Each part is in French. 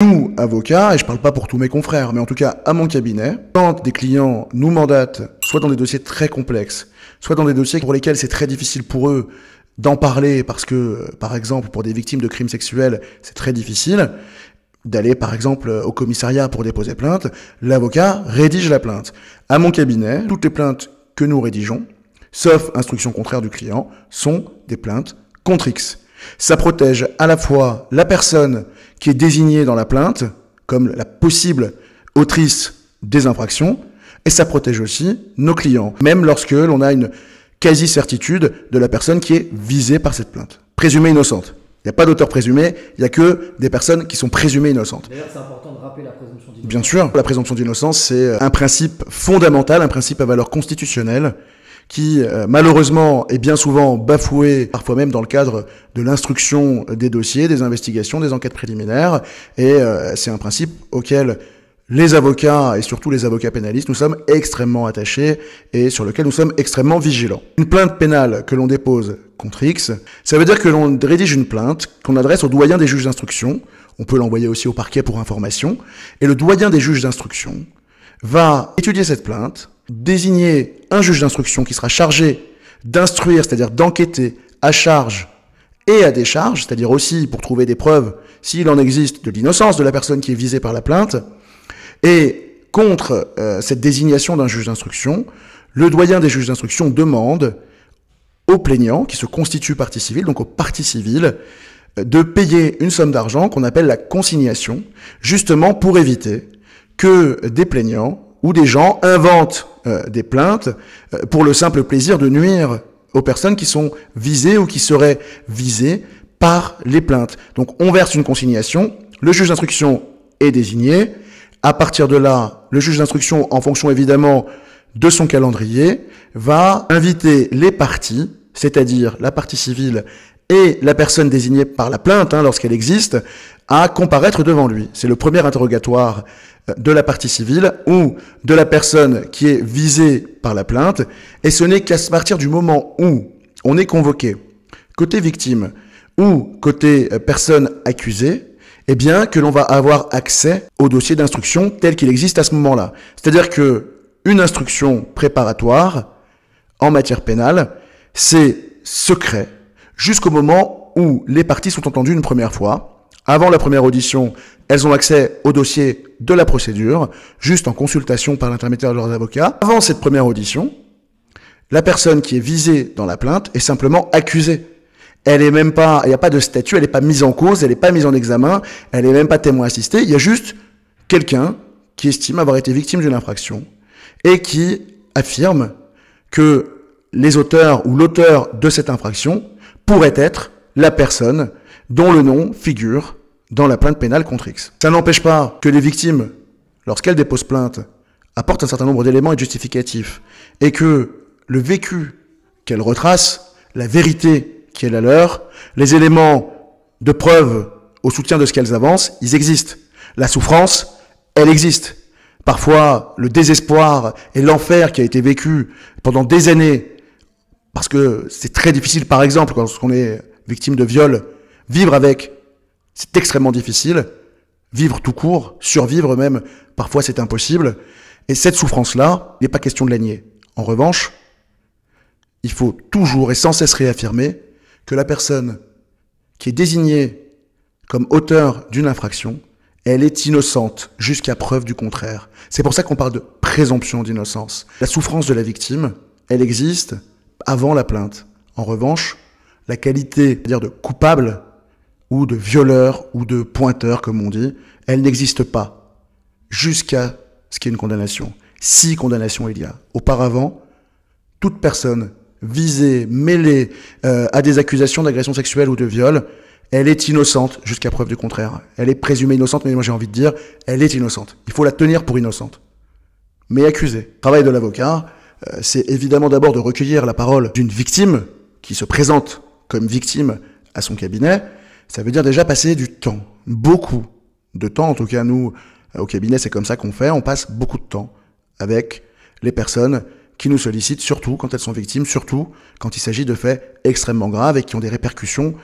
Nous, avocats, et je parle pas pour tous mes confrères, mais en tout cas à mon cabinet, quand des clients nous mandatent, soit dans des dossiers très complexes, soit dans des dossiers pour lesquels c'est très difficile pour eux d'en parler parce que, par exemple, pour des victimes de crimes sexuels, c'est très difficile d'aller, par exemple, au commissariat pour déposer plainte, l'avocat rédige la plainte. À mon cabinet, toutes les plaintes que nous rédigeons, sauf instruction contraire du client, sont des plaintes contre X. Ça protège à la fois la personne qui est désignée dans la plainte comme la possible autrice des infractions, et ça protège aussi nos clients, même lorsque l'on a une quasi-certitude de la personne qui est visée par cette plainte. Présumée innocente. Il n'y a pas d'auteur présumé, il n'y a que des personnes qui sont présumées innocentes. D'ailleurs, c'est important de rappeler la présomption d'innocence. Bien sûr, la présomption d'innocence, c'est un principe fondamental, un principe à valeur constitutionnelle, qui malheureusement est bien souvent bafoué, parfois même dans le cadre de l'instruction des dossiers, des investigations, des enquêtes préliminaires, et c'est un principe auquel les avocats, et surtout les avocats pénalistes, nous sommes extrêmement attachés et sur lequel nous sommes extrêmement vigilants. Une plainte pénale que l'on dépose contre X, ça veut dire que l'on rédige une plainte qu'on adresse au doyen des juges d'instruction, on peut l'envoyer aussi au parquet pour information, et le doyen des juges d'instruction va étudier cette plainte, désigner un juge d'instruction qui sera chargé d'instruire, c'est-à-dire d'enquêter à charge et à décharge, c'est-à-dire aussi pour trouver des preuves, s'il en existe, de l'innocence de la personne qui est visée par la plainte. Et contre cette désignation d'un juge d'instruction, le doyen des juges d'instruction demande au plaignant, qui se constitue partie civile, donc aux parties civiles, de payer une somme d'argent qu'on appelle la consignation, justement pour éviter que des plaignants ou des gens inventent des plaintes pour le simple plaisir de nuire aux personnes qui sont visées ou qui seraient visées par les plaintes. Donc on verse une consignation, le juge d'instruction est désigné, à partir de là, le juge d'instruction, en fonction évidemment de son calendrier, va inviter les parties, c'est-à-dire la partie civile et la personne désignée par la plainte, lorsqu'elle existe, à comparaître devant lui. C'est le premier interrogatoire de la partie civile ou de la personne qui est visée par la plainte, et ce n'est qu'à partir du moment où on est convoqué, côté victime ou côté personne accusée, eh bien, que l'on va avoir accès au dossier d'instruction tel qu'il existe à ce moment-là. C'est-à-dire que une instruction préparatoire en matière pénale, c'est secret jusqu'au moment où les parties sont entendues une première fois. Avant la première audition, elles ont accès au dossier de la procédure, juste en consultation par l'intermédiaire de leurs avocats. Avant cette première audition, la personne qui est visée dans la plainte est simplement accusée. Elle est même pas, il n'y a pas de statut, elle n'est pas mise en cause, elle n'est pas mise en examen, elle n'est même pas témoin assisté. Il y a juste quelqu'un qui estime avoir été victime d'une infraction et qui affirme que les auteurs ou l'auteur de cette infraction pourrait être la personne dont le nom figure dans la plainte pénale contre X. Ça n'empêche pas que les victimes, lorsqu'elles déposent plainte, apportent un certain nombre d'éléments et de justificatifs, et que le vécu qu'elles retracent, la vérité qui est la leur, les éléments de preuve au soutien de ce qu'elles avancent, ils existent. La souffrance, elle existe. Parfois, le désespoir et l'enfer qui a été vécu pendant des années, parce que c'est très difficile, par exemple, lorsqu'on est victime de viol, vivre avec, c'est extrêmement difficile. Vivre tout court, survivre même, parfois c'est impossible. Et cette souffrance-là, il n'est pas question de la nier. En revanche, il faut toujours et sans cesse réaffirmer que la personne qui est désignée comme auteur d'une infraction, elle est innocente jusqu'à preuve du contraire. C'est pour ça qu'on parle de présomption d'innocence. La souffrance de la victime, elle existe avant la plainte. En revanche, la qualité, c'est-à-dire de coupable ou de violeur ou de pointeur, comme on dit, elle n'existe pas jusqu'à ce qu'il y ait une condamnation. Si condamnation il y a. Auparavant, toute personne visée, mêlée à des accusations d'agression sexuelle ou de viol, elle est innocente jusqu'à preuve du contraire. Elle est présumée innocente, mais moi j'ai envie de dire, elle est innocente. Il faut la tenir pour innocente. Mais accusée. Le travail de l'avocat, c'est évidemment d'abord de recueillir la parole d'une victime qui se présente comme victime à son cabinet. Ça veut dire déjà passer du temps, beaucoup de temps. En tout cas, nous, au cabinet, c'est comme ça qu'on fait. On passe beaucoup de temps avec les personnes qui nous sollicitent, surtout quand elles sont victimes, surtout quand il s'agit de faits extrêmement graves et qui ont des répercussions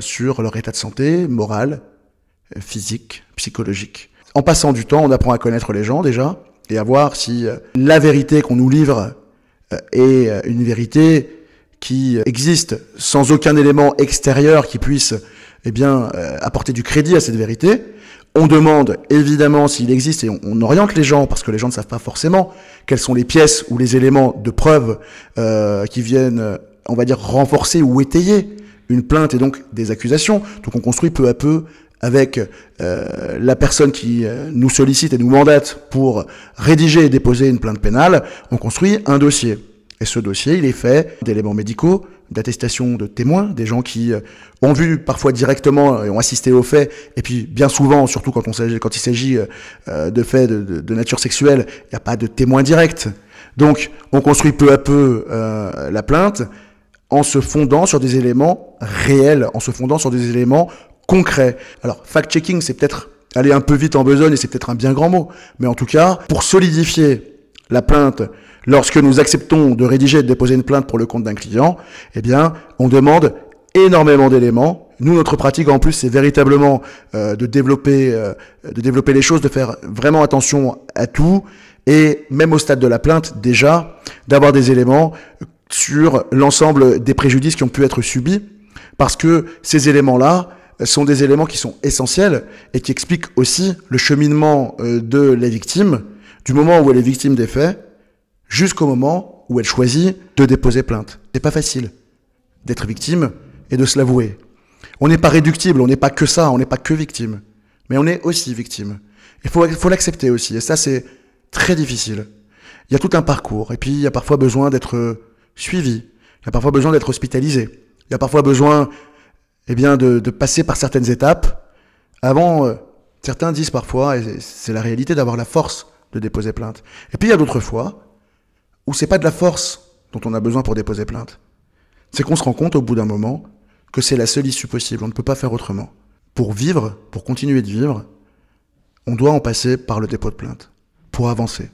sur leur état de santé, moral, physique, psychologique. En passant du temps, on apprend à connaître les gens déjà, et à voir si la vérité qu'on nous livre est une vérité qui existe sans aucun élément extérieur qui puisse apporter du crédit à cette vérité. On demande évidemment s'il existe et on oriente les gens, parce que les gens ne savent pas forcément quelles sont les pièces ou les éléments de preuve qui viennent, on va dire, renforcer ou étayer une plainte et donc des accusations. Donc on construit peu à peu avec la personne qui nous sollicite et nous mandate pour rédiger et déposer une plainte pénale, on construit un dossier. Et ce dossier, il est fait d'éléments médicaux, d'attestations de témoins, des gens qui ont vu parfois directement et ont assisté aux faits, et puis bien souvent, surtout quand il s'agit de faits de nature sexuelle, il n'y a pas de témoins directs. Donc, on construit peu à peu la plainte en se fondant sur des éléments réels, en se fondant sur des éléments concrets. Alors, fact-checking, c'est peut-être aller un peu vite en besogne, et c'est peut-être un bien grand mot, mais en tout cas, pour solidifier la plainte, lorsque nous acceptons de rédiger et de déposer une plainte pour le compte d'un client, on demande énormément d'éléments. Nous, notre pratique, en plus, c'est véritablement de développer les choses, de faire vraiment attention à tout, et même au stade de la plainte, déjà, d'avoir des éléments sur l'ensemble des préjudices qui ont pu être subis, parce que ces éléments-là sont des éléments qui sont essentiels et qui expliquent aussi le cheminement de la victime, du moment où elle est victime des faits, jusqu'au moment où elle choisit de déposer plainte. C'est pas facile d'être victime et de se l'avouer. On n'est pas réductible, on n'est pas que ça, on n'est pas que victime. Mais on est aussi victime. Il faut l'accepter aussi, et ça c'est très difficile. Il y a tout un parcours, et puis il y a parfois besoin d'être suivi, il y a parfois besoin d'être hospitalisé, il y a parfois besoin de passer par certaines étapes avant, certains disent parfois, et c'est la réalité, d'avoir la force de déposer plainte. Et puis il y a d'autres fois où c'est pas de la force dont on a besoin pour déposer plainte. C'est qu'on se rend compte au bout d'un moment que c'est la seule issue possible, on ne peut pas faire autrement. Pour vivre, pour continuer de vivre, on doit en passer par le dépôt de plainte, pour avancer.